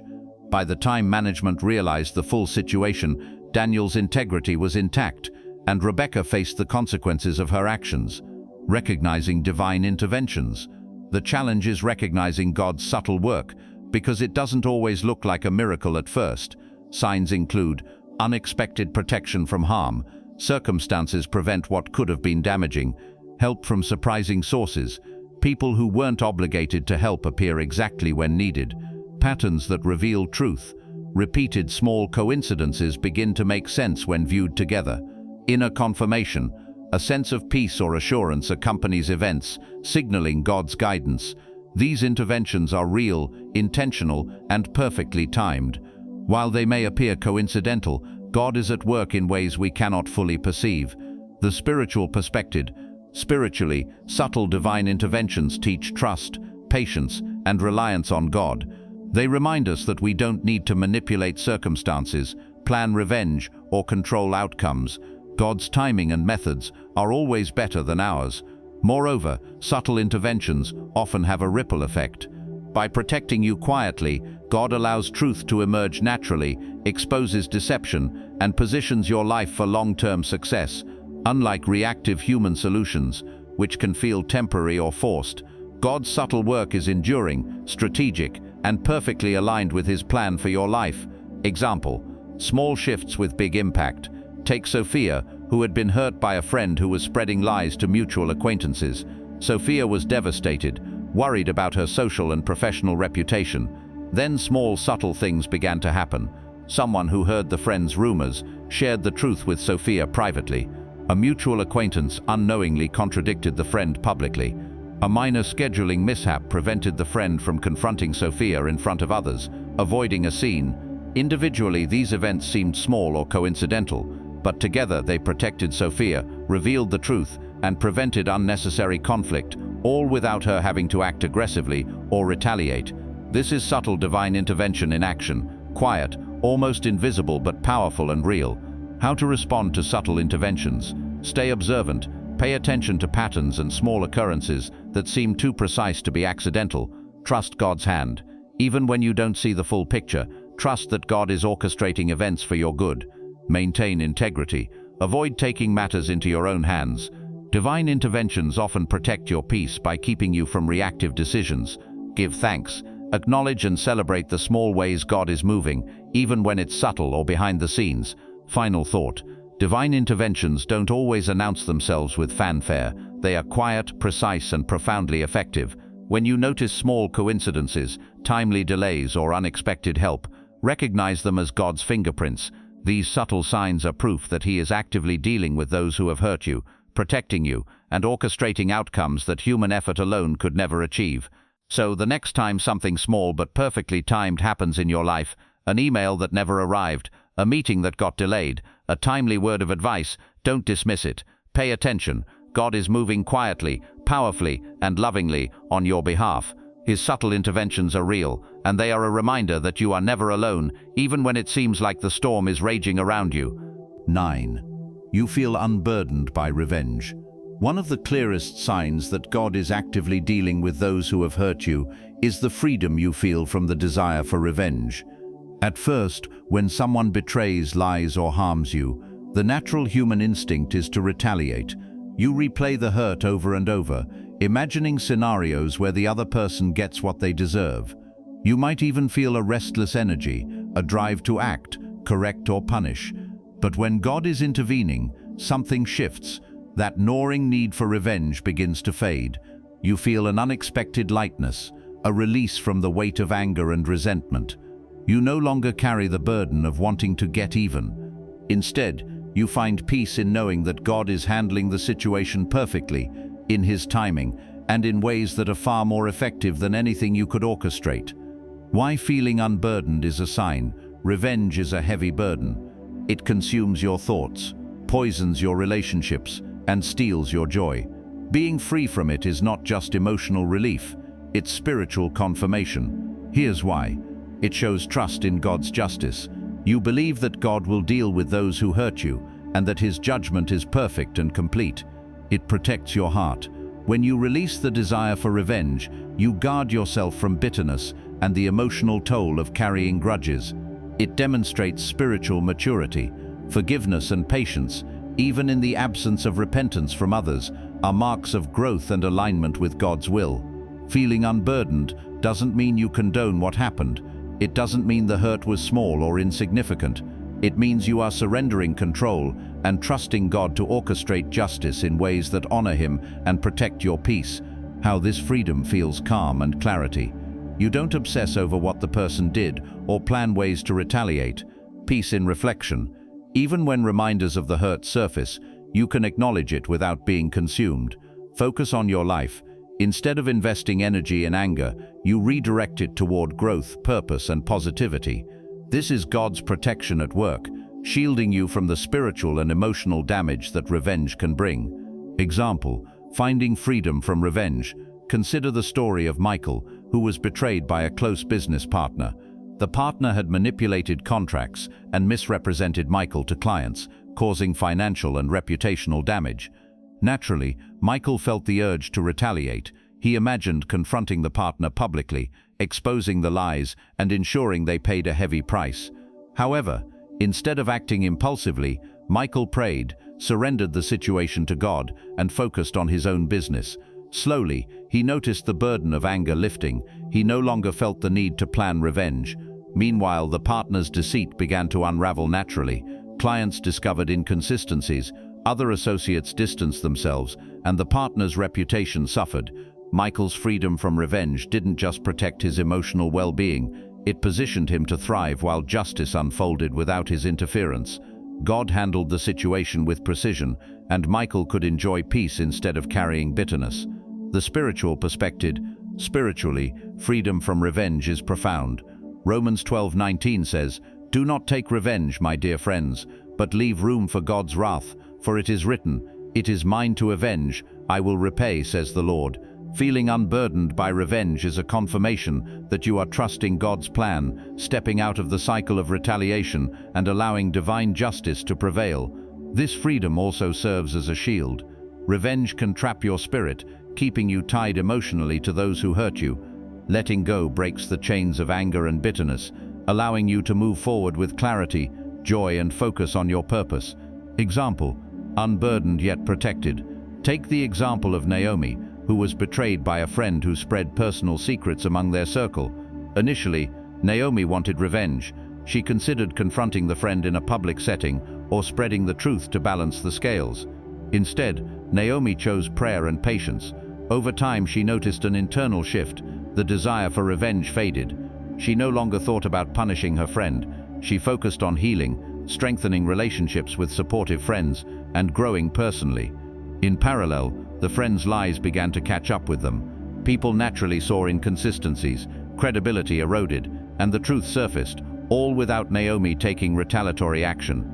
By the time management realized the full situation, Daniel's integrity was intact, and Rebecca faced the consequences of her actions. Recognizing divine interventions. The challenge is recognizing God's subtle work, because it doesn't always look like a miracle at first. Signs include unexpected protection from harm, circumstances prevent what could have been damaging, help from surprising sources, people who weren't obligated to help appear exactly when needed, patterns that reveal truth, repeated small coincidences begin to make sense when viewed together. Inner confirmation, a sense of peace or assurance accompanies events, signaling God's guidance. These interventions are real, intentional, and perfectly timed. While they may appear coincidental, God is at work in ways we cannot fully perceive. The spiritual perspective. Spiritually, subtle divine interventions teach trust, patience, and reliance on God. They remind us that we don't need to manipulate circumstances, plan revenge, or control outcomes. God's timing and methods are always better than ours. Moreover, subtle interventions often have a ripple effect. By protecting you quietly, God allows truth to emerge naturally, exposes deception, and positions your life for long-term success. Unlike reactive human solutions, which can feel temporary or forced, God's subtle work is enduring, strategic, and perfectly aligned with His plan for your life. Example: small shifts with big impact. Take Sophia, who had been hurt by a friend who was spreading lies to mutual acquaintances. Sophia was devastated, worried about her social and professional reputation. Then small, subtle things began to happen. Someone who heard the friend's rumors shared the truth with Sophia privately. A mutual acquaintance unknowingly contradicted the friend publicly. A minor scheduling mishap prevented the friend from confronting Sophia in front of others, avoiding a scene. Individually, these events seemed small or coincidental, but together they protected Sophia, revealed the truth, and prevented unnecessary conflict, all without her having to act aggressively or retaliate. This is subtle divine intervention in action, quiet, almost invisible but powerful and real. How to respond to subtle interventions? Stay observant. Pay attention to patterns and small occurrences that seem too precise to be accidental. Trust God's hand. Even when you don't see the full picture, trust that God is orchestrating events for your good. Maintain integrity. Avoid taking matters into your own hands. Divine interventions often protect your peace by keeping you from reactive decisions. Give thanks. Acknowledge and celebrate the small ways God is moving, even when it's subtle or behind the scenes. Final thought: divine interventions don't always announce themselves with fanfare. They are quiet, precise, and profoundly effective. When you notice small coincidences, timely delays, or unexpected help, recognize them as God's fingerprints. These subtle signs are proof that He is actively dealing with those who have hurt you, protecting you, and orchestrating outcomes that human effort alone could never achieve. So the next time something small but perfectly timed happens in your life, an email that never arrived, a meeting that got delayed, a timely word of advice, don't dismiss it. Pay attention. God is moving quietly, powerfully, and lovingly on your behalf. His subtle interventions are real, and they are a reminder that you are never alone, even when it seems like the storm is raging around you. 9. You feel unburdened by revenge. One of the clearest signs that God is actively dealing with those who have hurt you is the freedom you feel from the desire for revenge. At first, when someone betrays, lies, or harms you, the natural human instinct is to retaliate. You replay the hurt over and over, imagining scenarios where the other person gets what they deserve. You might even feel a restless energy, a drive to act, correct, or punish. But when God is intervening, something shifts. That gnawing need for revenge begins to fade. You feel an unexpected lightness, a release from the weight of anger and resentment. You no longer carry the burden of wanting to get even. Instead, you find peace in knowing that God is handling the situation perfectly, in His timing, and in ways that are far more effective than anything you could orchestrate. Why feeling unburdened is a sign. Revenge is a heavy burden. It consumes your thoughts, poisons your relationships, and steals your joy. Being free from it is not just emotional relief, it's spiritual confirmation. Here's why. It shows trust in God's justice. You believe that God will deal with those who hurt you, and that His judgment is perfect and complete. It protects your heart. When you release the desire for revenge, you guard yourself from bitterness and the emotional toll of carrying grudges. It demonstrates spiritual maturity. Forgiveness and patience, even in the absence of repentance from others, are marks of growth and alignment with God's will. Feeling unburdened doesn't mean you condone what happened. It doesn't mean the hurt was small or insignificant. It means you are surrendering control and trusting God to orchestrate justice in ways that honor Him and protect your peace. How this freedom feels calm and clarity. You don't obsess over what the person did or plan ways to retaliate. Peace in reflection. Even when reminders of the hurt surface, you can acknowledge it without being consumed. Focus on your life. Instead of investing energy in anger, you redirect it toward growth, purpose, and positivity. This is God's protection at work, shielding you from the spiritual and emotional damage that revenge can bring. Example: finding freedom from revenge. Consider the story of Michael, who was betrayed by a close business partner. The partner had manipulated contracts and misrepresented Michael to clients, causing financial and reputational damage. Naturally, Michael felt the urge to retaliate. He imagined confronting the partner publicly, exposing the lies, and ensuring they paid a heavy price. However, instead of acting impulsively, Michael prayed, surrendered the situation to God, and focused on his own business. Slowly, he noticed the burden of anger lifting. He no longer felt the need to plan revenge. Meanwhile, the partner's deceit began to unravel naturally. Clients discovered inconsistencies, other associates distanced themselves, and the partner's reputation suffered. Michael's freedom from revenge didn't just protect his emotional well-being, it positioned him to thrive while justice unfolded without his interference. God handled the situation with precision, and Michael could enjoy peace instead of carrying bitterness. The spiritual perspective. Spiritually, freedom from revenge is profound. Romans 12:19 says, "Do not take revenge, my dear friends, but leave room for God's wrath, for it is written, 'It is mine to avenge, I will repay,' says the Lord." Feeling unburdened by revenge is a confirmation that you are trusting God's plan, stepping out of the cycle of retaliation and allowing divine justice to prevail. This freedom also serves as a shield. Revenge can trap your spirit, keeping you tied emotionally to those who hurt you. Letting go breaks the chains of anger and bitterness, allowing you to move forward with clarity, joy, and focus on your purpose. Example: unburdened yet protected. Take the example of Naomi, who was betrayed by a friend who spread personal secrets among their circle. Initially, Naomi wanted revenge. She considered confronting the friend in a public setting or spreading the truth to balance the scales. Instead, Naomi chose prayer and patience. Over time, she noticed an internal shift. The desire for revenge faded. She no longer thought about punishing her friend. She focused on healing, strengthening relationships with supportive friends, and growing personally. In parallel, the friend's lies began to catch up with them. People naturally saw inconsistencies, credibility eroded, and the truth surfaced, all without Naomi taking retaliatory action.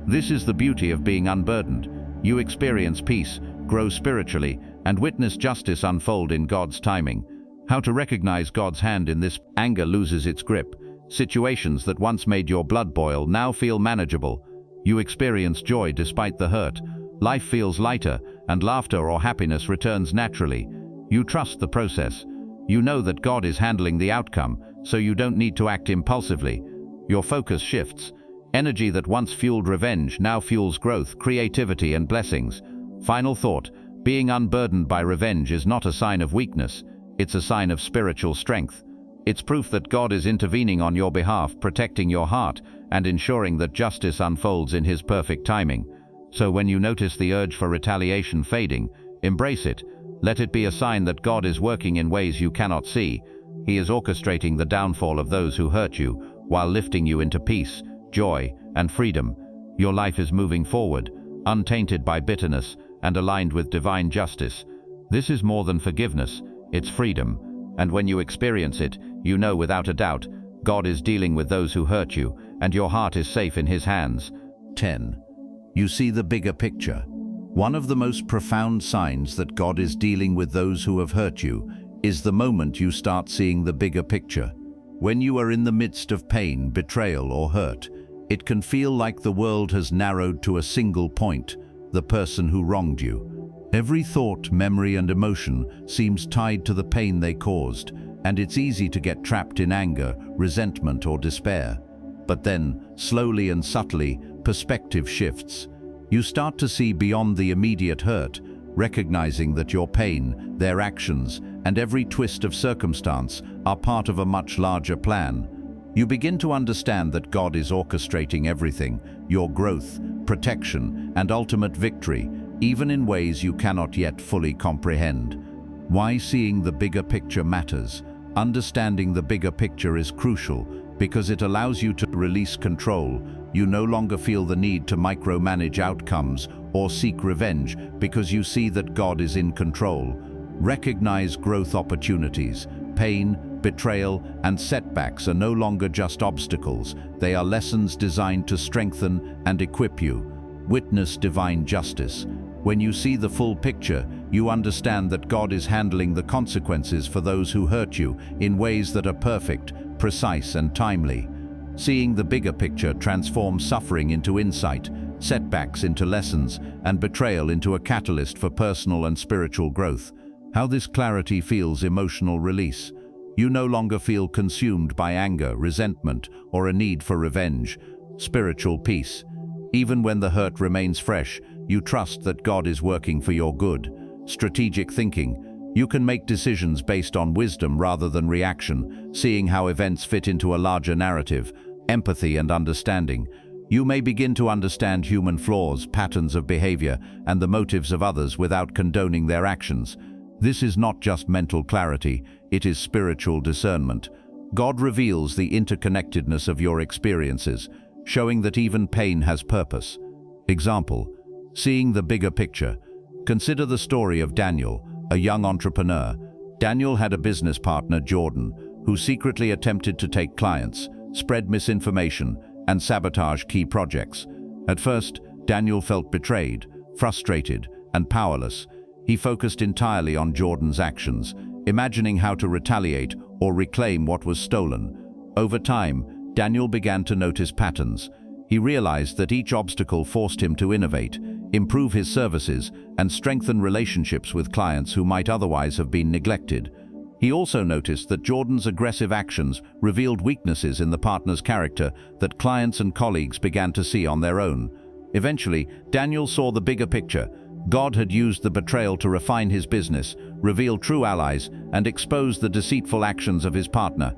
This is the beauty of being unburdened. You experience peace, grow spiritually, and witness justice unfold in God's timing. How to recognize God's hand in this? Anger loses its grip. Situations that once made your blood boil now feel manageable. You experience joy despite the hurt. Life feels lighter, and laughter or happiness returns naturally. You trust the process. You know that God is handling the outcome, so you don't need to act impulsively. Your focus shifts. Energy that once fueled revenge now fuels growth, creativity, and blessings. Final thought: being unburdened by revenge is not a sign of weakness. It's a sign of spiritual strength. It's proof that God is intervening on your behalf, protecting your heart, and ensuring that justice unfolds in His perfect timing. So when you notice the urge for retaliation fading, embrace it. Let it be a sign that God is working in ways you cannot see. He is orchestrating the downfall of those who hurt you, while lifting you into peace, joy, and freedom. Your life is moving forward, untainted by bitterness and aligned with divine justice. This is more than forgiveness, it's freedom. And when you experience it, you know without a doubt, God is dealing with those who hurt you, and your heart is safe in His hands. 10. You see the bigger picture. One of the most profound signs that God is dealing with those who have hurt you is the moment you start seeing the bigger picture. When you are in the midst of pain, betrayal, or hurt, it can feel like the world has narrowed to a single point, the person who wronged you. Every thought, memory, and emotion seems tied to the pain they caused, and it's easy to get trapped in anger, resentment, or despair. But then, slowly and subtly, perspective shifts. You start to see beyond the immediate hurt, recognizing that your pain, their actions, and every twist of circumstance are part of a much larger plan. You begin to understand that God is orchestrating everything, your growth, protection, and ultimate victory, even in ways you cannot yet fully comprehend. Why seeing the bigger picture matters? Understanding the bigger picture is crucial because it allows you to release control. You no longer feel the need to micromanage outcomes or seek revenge because you see that God is in control. Recognize growth opportunities. Pain, betrayal, and setbacks are no longer just obstacles. They are lessons designed to strengthen and equip you. Witness divine justice. When you see the full picture, you understand that God is handling the consequences for those who hurt you in ways that are perfect, precise, and timely. Seeing the bigger picture transforms suffering into insight, setbacks into lessons, and betrayal into a catalyst for personal and spiritual growth. How this clarity feels emotional release. You no longer feel consumed by anger, resentment, or a need for revenge. Spiritual peace. Even when the hurt remains fresh, you trust that God is working for your good. Strategic thinking. You can make decisions based on wisdom rather than reaction, seeing how events fit into a larger narrative. Empathy and understanding. You may begin to understand human flaws, patterns of behavior, and the motives of others without condoning their actions. This is not just mental clarity, it is spiritual discernment. God reveals the interconnectedness of your experiences, showing that even pain has purpose. Example, seeing the bigger picture. Consider the story of Daniel, a young entrepreneur. Daniel had a business partner, Jordan, who secretly attempted to take clients, spread misinformation, and sabotage key projects. At first, Daniel felt betrayed, frustrated, and powerless. He focused entirely on Jordan's actions, imagining how to retaliate or reclaim what was stolen. Over time, Daniel began to notice patterns. He realized that each obstacle forced him to innovate, improve his services, and strengthen relationships with clients who might otherwise have been neglected. He also noticed that Jordan's aggressive actions revealed weaknesses in the partner's character that clients and colleagues began to see on their own. Eventually, Daniel saw the bigger picture. God had used the betrayal to refine his business, reveal true allies, and expose the deceitful actions of his partner.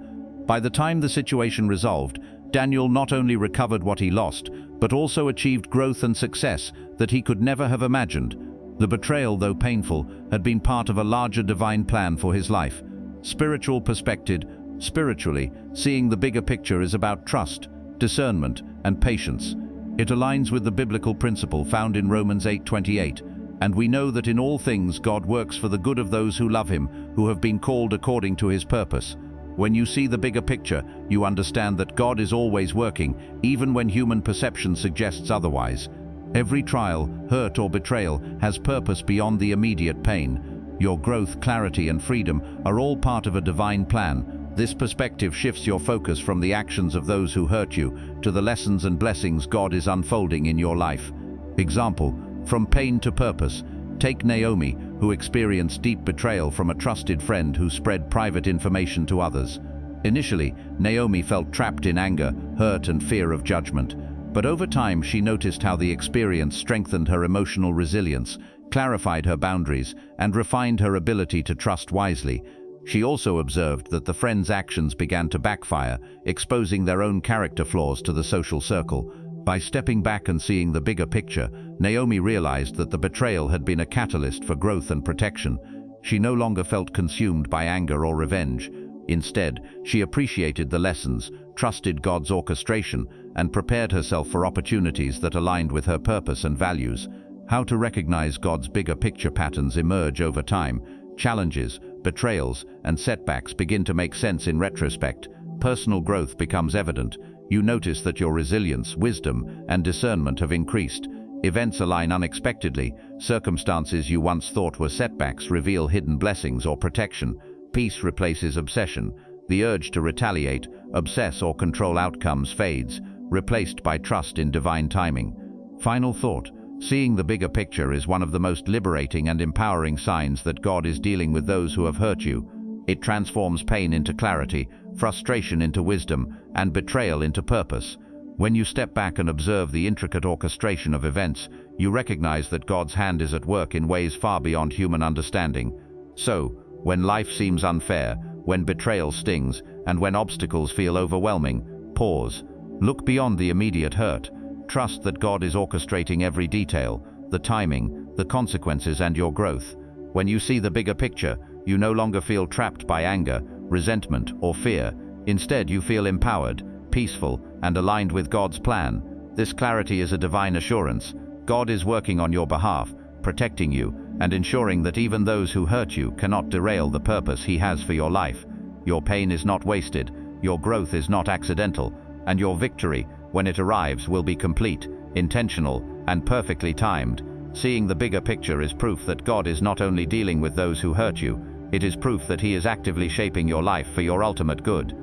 By the time the situation resolved, Daniel not only recovered what he lost, but also achieved growth and success that he could never have imagined. The betrayal, though painful, had been part of a larger divine plan for his life. Spiritual perspective. Spiritually, seeing the bigger picture is about trust, discernment, and patience. It aligns with the biblical principle found in Romans 8:28. And we know that in all things God works for the good of those who love him, who have been called according to his purpose. When you see the bigger picture, you understand that God is always working, even when human perception suggests otherwise. Every trial, hurt, or betrayal has purpose beyond the immediate pain. Your growth, clarity, and freedom are all part of a divine plan. This perspective shifts your focus from the actions of those who hurt you to the lessons and blessings God is unfolding in your life. Example, from pain to purpose. Take Naomi, who experienced deep betrayal from a trusted friend who spread private information to others. Initially, Naomi felt trapped in anger, hurt, and fear of judgment. But over time, she noticed how the experience strengthened her emotional resilience, clarified her boundaries, and refined her ability to trust wisely. She also observed that the friend's actions began to backfire, exposing their own character flaws to the social circle. By stepping back and seeing the bigger picture, Naomi realized that the betrayal had been a catalyst for growth and protection. She no longer felt consumed by anger or revenge. Instead, she appreciated the lessons, trusted God's orchestration, and prepared herself for opportunities that aligned with her purpose and values. How to recognize God's bigger picture patterns emerge over time. Challenges, betrayals, and setbacks begin to make sense in retrospect. Personal growth becomes evident. You notice that your resilience, wisdom, and discernment have increased. Events align unexpectedly. Circumstances you once thought were setbacks reveal hidden blessings or protection. Peace replaces obsession. The urge to retaliate, obsess, or control outcomes fades, replaced by trust in divine timing. Final thought. Seeing the bigger picture is one of the most liberating and empowering signs that God is dealing with those who have hurt you. It transforms pain into clarity, frustration into wisdom, and betrayal into purpose. When you step back and observe the intricate orchestration of events, you recognize that God's hand is at work in ways far beyond human understanding. So, when life seems unfair, when betrayal stings, and when obstacles feel overwhelming, pause. Look beyond the immediate hurt. Trust that God is orchestrating every detail, the timing, the consequences, and your growth. When you see the bigger picture, you no longer feel trapped by anger, resentment, or fear. Instead, you feel empowered, peaceful, and aligned with God's plan. This clarity is a divine assurance. God is working on your behalf, protecting you, and ensuring that even those who hurt you cannot derail the purpose He has for your life. Your pain is not wasted, your growth is not accidental, and your victory, when it arrives, will be complete, intentional, and perfectly timed. Seeing the bigger picture is proof that God is not only dealing with those who hurt you, it is proof that He is actively shaping your life for your ultimate good.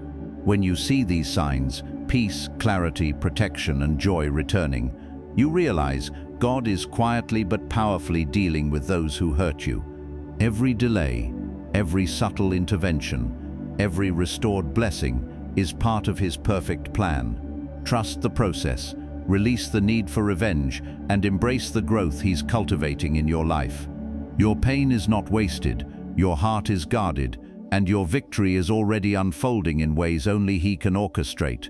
When you see these signs, peace, clarity, protection, and joy returning, You realize God is quietly but powerfully dealing with those who hurt you. Every delay, every subtle intervention, every restored blessing is part of His perfect plan. Trust the process, release the need for revenge, and embrace the growth He's cultivating in your life. Your pain is not wasted, your heart is guarded, and your victory is already unfolding in ways only He can orchestrate.